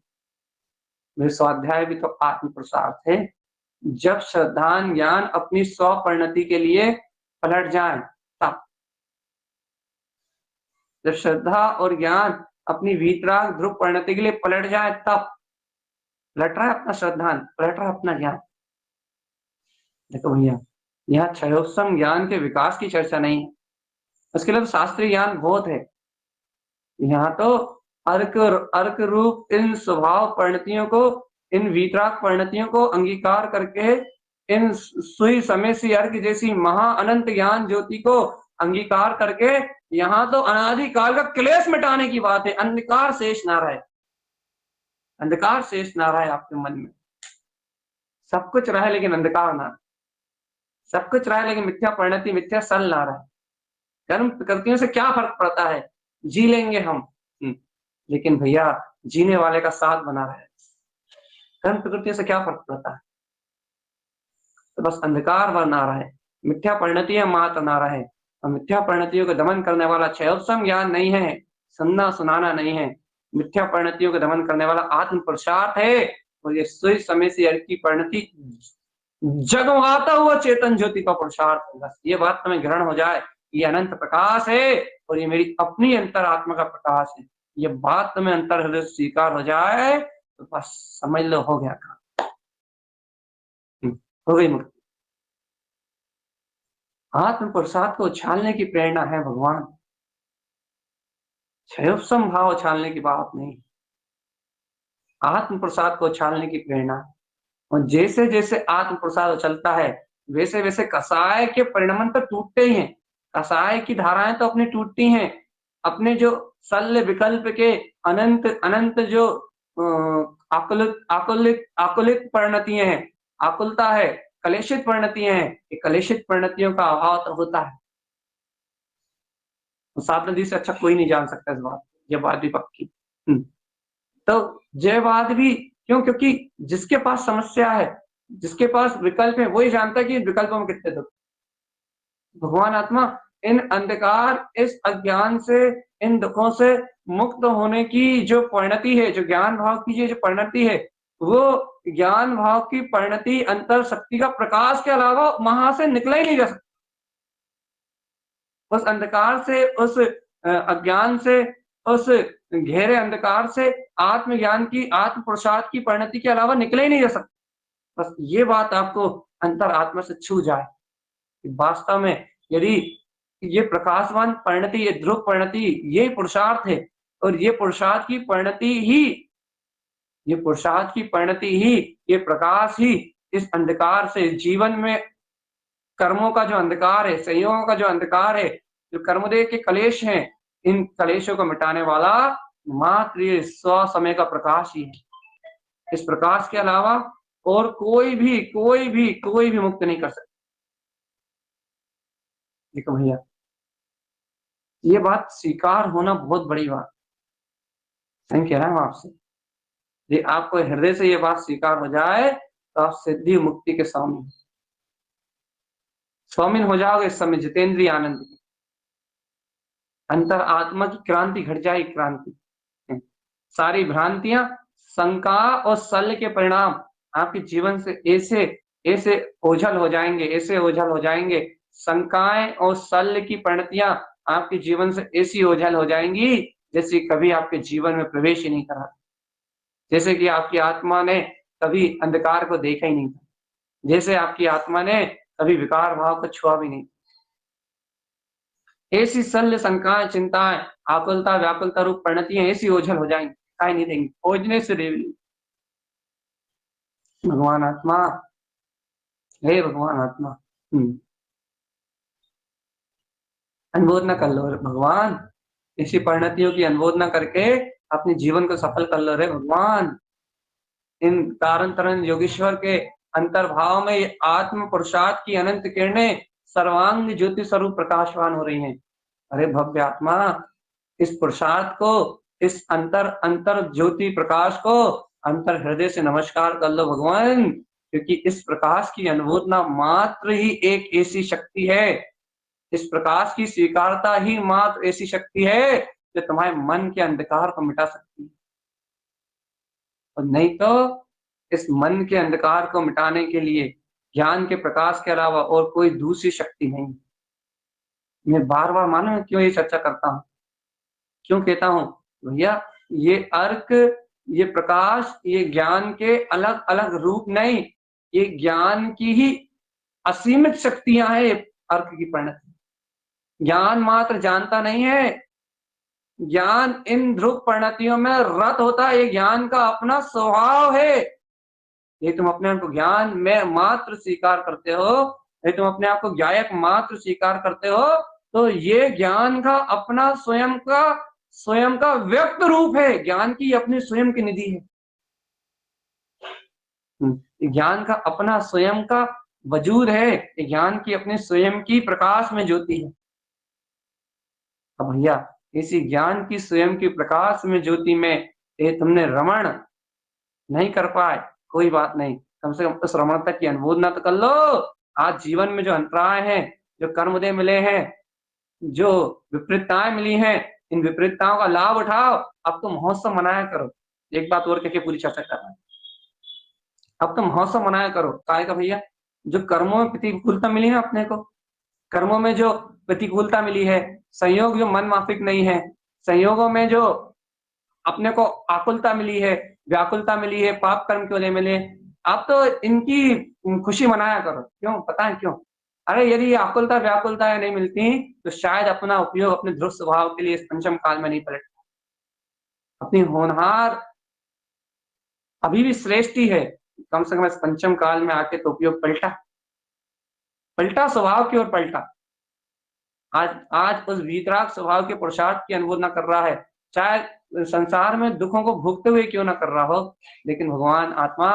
मेरे स्वाध्याय भी तो आत्म पुरुषार्थ है। जब श्रद्धान ज्ञान अपनी स्व परिणति के लिए पलट जाए तब, जब श्रद्धा और ज्ञान अपनी वीतराग ध्रुव परिणति के लिए पलट जाए तब पलट रहा है अपना श्रद्धान, पलट रहा है अपना ज्ञान। देखो भैया, यहाँ क्षयोपम ज्ञान के विकास की चर्चा नहीं है, उसके लिए तो शास्त्रीय ज्ञान बहुत है। यहाँ तो अर्क अर्क रूप इन स्वभाव परिणतियों को, इन वीतराग परिणतियों को अंगीकार करके, इन सुई समय सी अर्क जैसी महा अनंत ज्ञान ज्योति को अंगीकार करके, यहाँ तो अनादि काल का क्लेश मिटाने की बात है। अंधकार शेष ना रहे, अंधकार शेष ना रहे आपके मन में। सब कुछ रहे लेकिन अंधकार ना रहे, सब कुछ रहे लेकिन मिथ्या परिणति, मिथ्या सल ना रहे। कर्म प्रकृतियों से क्या फर्क पड़ता है, जी लेंगे हम, लेकिन भैया जीने वाले का साथ बना रहे। कर्म प्रकृतियों से क्या फर्क पड़ता है? तो बस अंधकार वर ना रहे, मिथ्या परिणतियां मात्र ना रहे। और मिथ्या परिणतियों को दमन करने वाला क्षयोपम ज्ञान नहीं है, सुनना सुनाना नहीं है, मिथ्या परिणतियों को दमन करने वाला आत्म पुरुषार्थ है। और ये सुई समय से अर्क की परिणति जगमाता हुआ चेतन ज्योति का पुरुषार्थ है। बस ये बात तुम्हें ग्रहण हो जाए, ये अनंत प्रकाश है और ये मेरी अपनी अंतरात्मा का प्रकाश है। ये बात तुम्हें अंतर हृदय स्वीकार हो जाए तो बस समझ लो हो गया काम, हो गई मुक्ति। आत्म पुरुषार्थ को उछालने की प्रेरणा है भगवान, क्षयोपम भाव उछालने की बात नहीं, आत्म प्रसाद को उछालने की प्रेरणा। और जैसे जैसे आत्म प्रसाद उछलता है, वैसे वैसे कसाय के परिणमन तो टूटते ही हैं। कसाय की धाराएं तो अपनी टूटती हैं, अपने जो शल्य विकल्प के अनंत अनंत जो आकुलित आकुलित आकुलित परिणतियां हैं, आकुलता है, कलेशित परिणतियां हैं, ये कलेशित परिणतियों का अभाव तो होता है। तो साधना जी से अच्छा कोई नहीं जान सकता इस बात, ये बात भी पक्की। तो जयवाद भी क्यों? क्योंकि जिसके पास समस्या है, जिसके पास विकल्प है, वही जानता है कि इन विकल्पों में कितने दुख। भगवान आत्मा इन अंधकार, इस अज्ञान से, इन दुखों से मुक्त होने की जो परिणति है, जो ज्ञान भाव की जो परिणति है, वो ज्ञान भाव की परिणति अंतर शक्ति का प्रकाश के अलावा वहां से निकला ही नहीं जा सकता। उस अंधकार से, उस अज्ञान से, उस गहरे अंधकार से आत्मज्ञान की, आत्म पुरुषार्थ की परिणति के अलावा निकले ही नहीं जा सकता। बस ये बात आपको अंतर आत्मा से छू जाए कि वास्तव में यदि ये प्रकाशवान परिणति, ये ध्रुव परिणति, ये पुरुषार्थ है, और ये पुरुषार्थ की परिणति ही, ये पुरुषार्थ की परिणति ही, ये प्रकाश ही इस अंधकार से, जीवन में कर्मों का जो अंधकार है, संयोगों का जो अंधकार है, जो कर्मदेह के कलेश हैं, इन कलेशों को मिटाने वाला मात्र ये स्व समय का प्रकाश ही है। इस प्रकाश के अलावा और कोई भी मुक्त नहीं कर सकता। देखो भैया, ये बात स्वीकार होना बहुत बड़ी बात, सही कह रहा हूं आपसे। यदि आपको हृदय से ये बात स्वीकार हो जाए तो आप सिद्धि मुक्ति के स्वामीन हो जाओगे। इस समय जितेंद्रिय आनंद की, अंतर आत्मा की क्रांति घट जाएगी, क्रांति। सारी भ्रांतियां, शंका और शल्य के परिणाम आपके जीवन से ऐसे ऐसे ओझल हो जाएंगे, ऐसे ओझल हो जाएंगे। शंकाएं और शल्य की परिणतियां आपके जीवन से ऐसी ओझल हो जाएंगी जैसे कभी आपके जीवन में प्रवेश ही नहीं करा, जैसे कि आपकी आत्मा ने कभी अंधकार को देखा ही नहीं था, जैसे आपकी आत्मा ने कभी विकार भाव को छुआ भी नहीं। ऐसी शल्य, शंकाएं, चिंताएं, आकुलता, व्याकुलता रूप परिणतियां ऐसी ओझल हो जाएंगी, दिखाई नहीं देंगी, खोजने से देवी। भगवान आत्मा, हे भगवान आत्मा, अनुमोदना कर लो रे भगवान, ऐसी परिणतियों की अनुमोदना करके अपने जीवन को सफल कर लो रे भगवान। इन कारण तरण योगेश्वर के अंतर्भाव में आत्म पुरुषार्थ की अनंत किरणें सर्वांग ज्योति स्वरूप प्रकाशवान हो रही हैं। अरे भव्य आत्मा, इस पुरुषार्थ को, इस अंतर ज्योति प्रकाश को अंतर हृदय से नमस्कार कर लो भगवान, क्योंकि इस प्रकाश की अनुमोदना मात्र ही एक ऐसी शक्ति है, इस प्रकाश की स्वीकारता ही मात्र ऐसी शक्ति है जो तुम्हारे मन के अंधकार को मिटा सकती है। और नहीं तो इस मन के अंधकार को मिटाने के लिए ज्ञान के प्रकाश के अलावा और कोई दूसरी शक्ति नहीं। मैं बार बार मालूम क्यों ये चर्चा करता हूँ, क्यों कहता हूँ भैया, ये अर्क, ये प्रकाश, ये ज्ञान के अलग अलग रूप नहीं, ये ज्ञान की ही असीमित शक्तियां हैं। अर्क की परिणति, ज्ञान मात्र जानता नहीं है, ज्ञान इन ध्रुव परिणतियों में रत होता है। ये ज्ञान का अपना स्वभाव है। ये तुम अपने आप को ज्ञान में मात्र स्वीकार करते हो, ये तुम अपने आप को ज्ञायक मात्र स्वीकार करते हो, तो ये ज्ञान का अपना स्वयं का व्यक्त रूप है। ज्ञान की अपनी स्वयं की निधि है। ज्ञान का अपना स्वयं का वजूद है, ज्ञान की अपने स्वयं की प्रकाश में ज्योति है। अब भैया, इसी ज्ञान की स्वयं की प्रकाश में ज्योति में ये तुमने रमण नहीं कर पाए, कोई बात नहीं, कम से कम उस रमणता की अनुमोदना तो कर लो। आज जीवन में जो अंतराय हैं, जो कर्मोदय मिले हैं, जो विपरीतताएं मिली हैं, इन विपरीतताओं का लाभ उठाओ। अब तो महोत्सव मनाया करो। एक बात और कहकर पूरी चर्चा कर रहा है, अब तो महोत्सव मनाया करो। काय का भैया, जो कर्मों में प्रतिकूलता मिली है अपने को, कर्मों में जो प्रतिकूलता मिली है, संयोग जो मन माफिक नहीं है, संयोगों में जो अपने को आकुलता मिली है, व्याकुलता मिली है, पाप कर्म क्यों नहीं मिले, आप तो इनकी खुशी मनाया करो। क्यों? पता है क्यों? अरे यदि आकुलता व्याकुलता नहीं मिलती तो शायद अपना उपयोग अपने ध्रुव स्वभाव के लिए इस पंचम काल में नहीं पलटता। अपनी होनहार अभी भी श्रेष्ठ ही है, कम से कम इस पंचम काल में आके तो उपयोग पलटा स्वभाव की ओर पलटा। आज उस वीतराग स्वभाव के पुरुषार्थ की अनुमोदना कर रहा है। शायद संसार में दुखों को भोगते हुए क्यों ना कर रहा हो, लेकिन भगवान आत्मा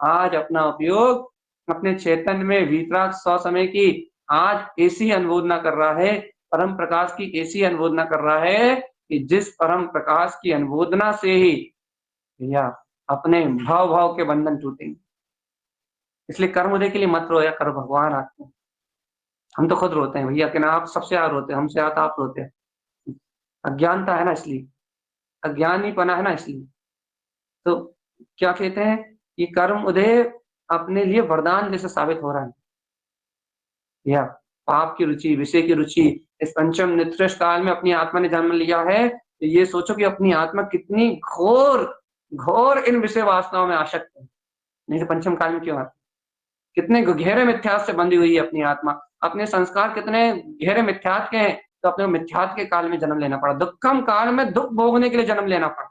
आज अपना उपयोग अपने चैतन्य में वीतराग 100 समय की आज ऐसी अनुमोदना कर रहा है, परम प्रकाश की ऐसी अनुमोदना कर रहा है कि जिस परम प्रकाश की अनुमोदना से ही भैया अपने भाव भाव के बंधन टूटेंगे। इसलिए कर्म उदय के लिए मत रोया करो भगवान आत्मा। हम तो खुद रोते हैं भैया, कि ना आप सबसे ज्यादा रोते हैं, हमसे ज्यादा आप रोते हैं। अज्ञानता है ना, इसलिए अज्ञानीपना है ना, इसलिए। तो क्या कहते हैं कि कर्म उदय अपने लिए वरदान जैसे साबित हो रहा है या पाप की रुचि, विषय की रुचि इस पंचम निकृष्ट काल में अपनी आत्मा ने जन्म लिया है। तो ये सोचो कि अपनी आत्मा कितनी घोर घोर इन विषय वासनाओं में आसक्त है। नहीं तो पंचम काल में क्यों आती, कितने गहरे मिथ्यात्व से बंधी हुई है अपनी आत्मा, अपने संस्कार कितने गहरे मिथ्यात्व के हैं, तो अपने मिथ्यात्व के काल में जन्म लेना पड़ा, दुखम काल में दुख भोगने के लिए जन्म लेना पड़ा।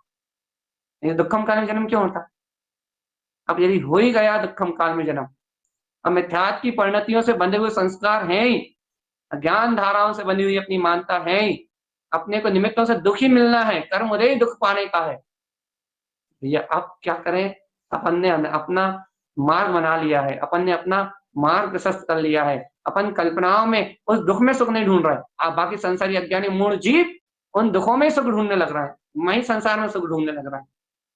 ये दुखम काल में जन्म क्यों होता? अब यदि हो ही गया दुखम काल में जन्म, अब मिथ्यात्व की परिणतियों से बंधे हुए संस्कार हैं ही, अज्ञान धाराओं से बनी हुई अपनी मानता है ही, अपने को निमित्तों से दुखी मिलना है, कर्म उदय दुख पाने का है। भैया अब क्या करें, अपन ने अपना मार्ग बना लिया है, अपन ने अपना मार्ग प्रशस्त कर लिया है, अपन कल्पनाओं में उस दुख में सुख नहीं ढूंढ रहा है। आप बाकी संसारी अज्ञानी मूढ़ जीव उन दुखों में सुख ढूंढने लग रहा है, वही संसार में सुख ढूंढने लग रहा है।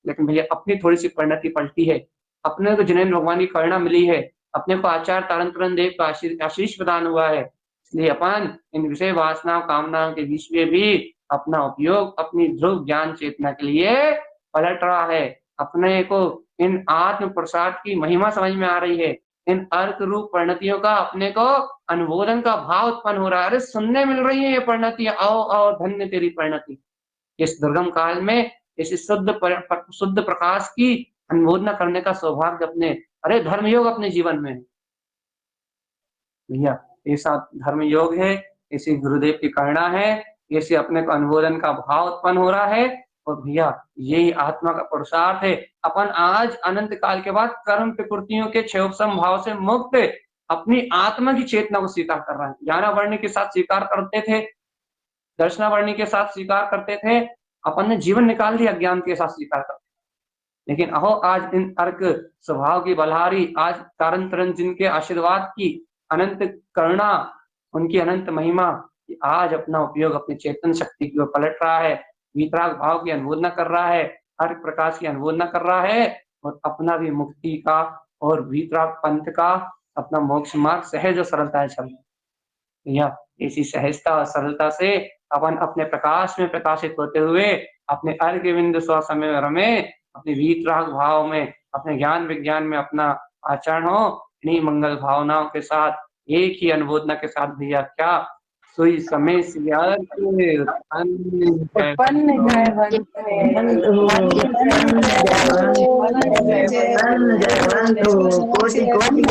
लेकिन भैया अपनी थोड़ी सी परिणति पलटी है, अपने को जिनेन्द्र भगवान की करुणा मिली है, अपने को आचार्य तारण देव का आशीष प्रदान हुआ है, इसलिए अपन इन विषय वासनाओं कामनाओं के बीच में भी अपना उपयोग अपनी ध्रुव ज्ञान चेतना के लिए पलट रहा है। अपने को इन आत्म प्रसाद की महिमा समझ में आ रही है, इन अर्क रूप परिणतियों का अपने को अनुमोदन का भाव उत्पन्न हो रहा है। अरे सुनने मिल रही है ये परिणति, आओ आओ धन्य तेरी परिणति। इस दुर्गम काल में इस शुद्ध प्रकाश की अनुमोदना करने का सौभाग्य अपने अरे धर्मयोग अपने जीवन में भैया, ऐसा धर्मयोग है, ऐसी गुरुदेव की करुणा है, ऐसे अपने को अनुमोदन का भाव उत्पन्न हो रहा है। और भैया यही आत्मा का पुरुषार्थ है। अपन आज अनंत काल के बाद कर्म प्रकृतियों के क्षयोपम भाव से मुक्त अपनी आत्मा की चेतना को स्वीकार कर रहा है। ज्ञानावरणी के साथ स्वीकार करते थे, दर्शनावरणी के साथ स्वीकार करते थे, अपन ने जीवन निकाल दिया ज्ञान के साथ स्वीकार करते। लेकिन अहो आज इन अर्क स्वभाव की बलहारी, आज तारण तरन जिनके आशीर्वाद की अनंत करुणा, उनकी अनंत महिमा, आज अपना उपयोग अपनी चेतन शक्ति की ओर पलट रहा है, वीतराग भाव की अनुमोदना कर रहा है, अर्क प्रकाश की अनुमोदना कर रहा है, और अपना भी मुक्ति का और वीतराग पंथ का अपना मोक्ष मार्ग सहज और सरलता है चल या इसी सहजता और सरलता से अपन अपने प्रकाश में प्रकाशित होते हुए अपने अर्घ बिंदु स्व समय में रमे, अपने वीतराग भाव में अपने ज्ञान विज्ञान में अपना आचरण हो। इन्हीं मंगल भावनाओं के साथ एक ही अनुमोदना के साथ भैया क्या सोई समय कोटि कोटि